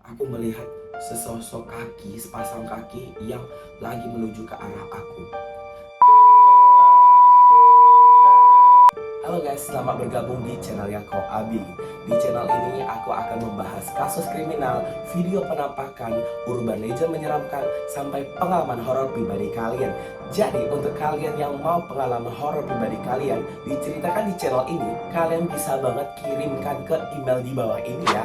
Aku melihat sesosok kaki, sepasang kaki yang lagi menuju ke arah aku. Halo guys, selamat bergabung di channel Yako Abi. Di channel ini aku akan membahas kasus kriminal, video penampakan, urban legend menyeramkan, sampai pengalaman horor pribadi kalian. Jadi untuk kalian yang mau pengalaman horor pribadi kalian diceritakan di channel ini, kalian bisa banget kirimkan ke email di bawah ini ya.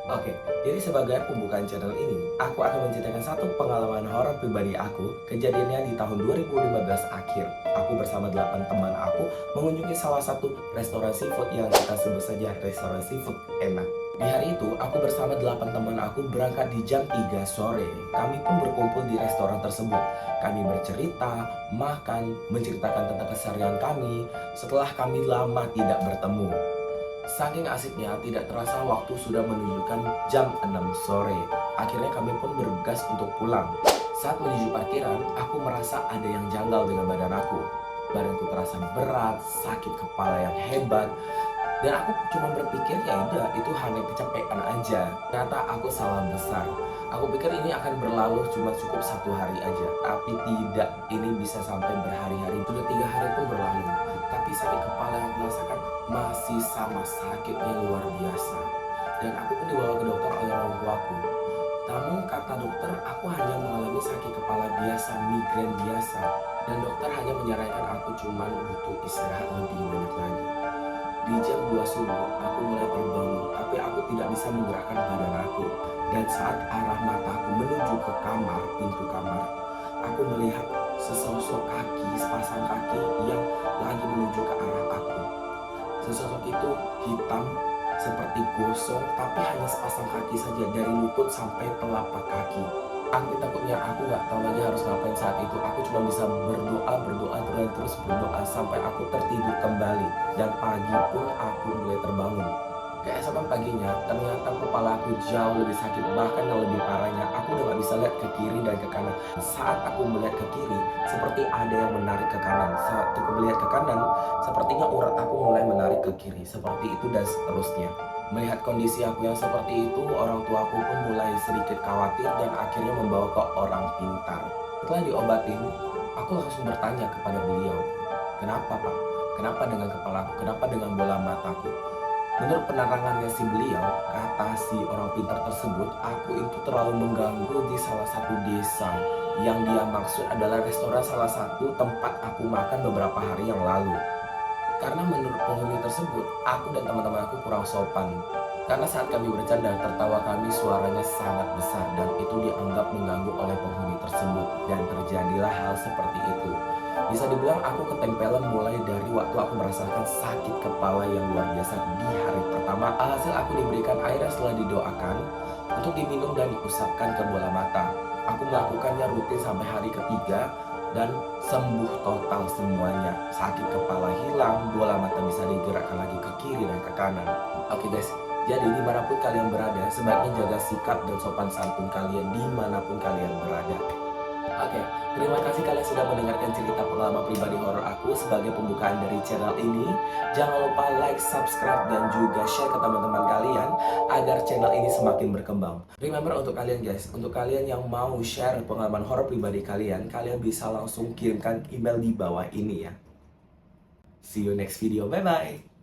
Oke, jadi sebagai pembukaan channel ini, aku akan menceritakan satu pengalaman horor pribadi aku. Kejadiannya di tahun 2015 akhir. Aku bersama 8 teman aku mengunjungi salah satu restoran seafood yang kita sebut saja restoran seafood enak. Di hari itu, aku bersama 8 teman aku berangkat di jam 3 sore. Kami pun berkumpul di restoran tersebut. Kami bercerita, makan, menceritakan tentang keseharian kami setelah kami lama tidak bertemu. Saking asiknya, tidak terasa waktu sudah menunjukkan jam 6 sore. Akhirnya kami pun bergegas untuk pulang. Saat menuju parkiran, aku merasa ada yang janggal dengan badan aku. Badanku terasa berat, sakit kepala yang hebat. Dan aku cuma berpikir ya udah itu hanya kecapean aja. Ternyata aku salah besar. Aku pikir ini akan berlalu cuma cukup 1 hari aja. Tapi tidak, ini bisa sampai berhari-hari. Sudah 3 hari pun berlalu. Tapi sakit kepala yang aku rasakan masih sama sakitnya luar biasa. Dan aku pun dibawa ke dokter oleh orang tuaku. Namun kata dokter aku hanya mengalami sakit kepala biasa, migrain biasa. Dan dokter hanya menyarankan aku cuma butuh istirahat lebih banyak lagi. Di jam 2 subuh aku mulai terbangun, tapi aku tidak bisa menggerakkan badan aku. Dan saat arah mataku menuju ke kamar, pintu kamar, aku melihat sesosok kaki, sepasang kaki yang lagi menuju ke arah aku. Sesosok itu hitam seperti gosong, tapi hanya sepasang kaki saja dari lutut sampai telapak kaki. Aku takutnya aku nggak tahu lagi harus ngapain saat itu. Aku cuma bisa berdoa dan terus berdoa sampai aku tertidur kembali. Dan pagi pun aku mulai terbangun. Keesokan paginya, ternyata kepala aku jauh lebih sakit, bahkan yang lebih parahnya, aku udah gak bisa lihat ke kiri dan ke kanan. Saat aku melihat ke kiri, seperti ada yang menarik ke kanan. Saat aku melihat ke kanan, sepertinya urat aku mulai menarik ke kiri. Seperti itu dan seterusnya. Melihat kondisi aku yang seperti itu, orang tua aku pun mulai sedikit khawatir dan akhirnya membawa ke orang pintar. Setelah diobatin, aku langsung bertanya kepada beliau, "Kenapa Pak? Kenapa dengan kepalaku? Kenapa dengan bola mataku?" Menurut penerangannya si beliau, kata si orang pintar tersebut, aku itu terlalu mengganggu di salah satu desa. Yang dia maksud adalah restoran salah satu tempat aku makan beberapa hari yang lalu. Karena menurut penghuni tersebut, aku dan teman-teman aku kurang sopan. Karena saat kami bercanda, tertawa kami suaranya sangat besar dan itu dianggap mengganggu oleh penghuni tersebut. Dan terjadilah hal seperti itu. Bisa dibilang aku ketempelan mulai dari waktu aku merasakan sakit kepala yang luar biasa di hari pertama. Alhasil aku diberikan air setelah didoakan untuk diminum dan diusapkan ke bola mata. Aku melakukannya rutin sampai hari ketiga dan sembuh total semuanya. Sakit kepala hilang, bola mata bisa digerakkan lagi ke kiri dan ke kanan. Oke guys, jadi dimanapun kalian berada, sebaiknya jaga sikap dan sopan santun kalian dimanapun kalian berada. Oke, terima kasih kalian sudah mendengarkan cerita pengalaman pribadi horor aku sebagai pembukaan dari channel ini. Jangan lupa like, subscribe, dan juga share ke teman-teman kalian agar channel ini semakin berkembang. Remember untuk kalian guys, untuk kalian yang mau share pengalaman horor pribadi kalian, kalian bisa langsung kirimkan email di bawah ini ya. See you next video, bye-bye!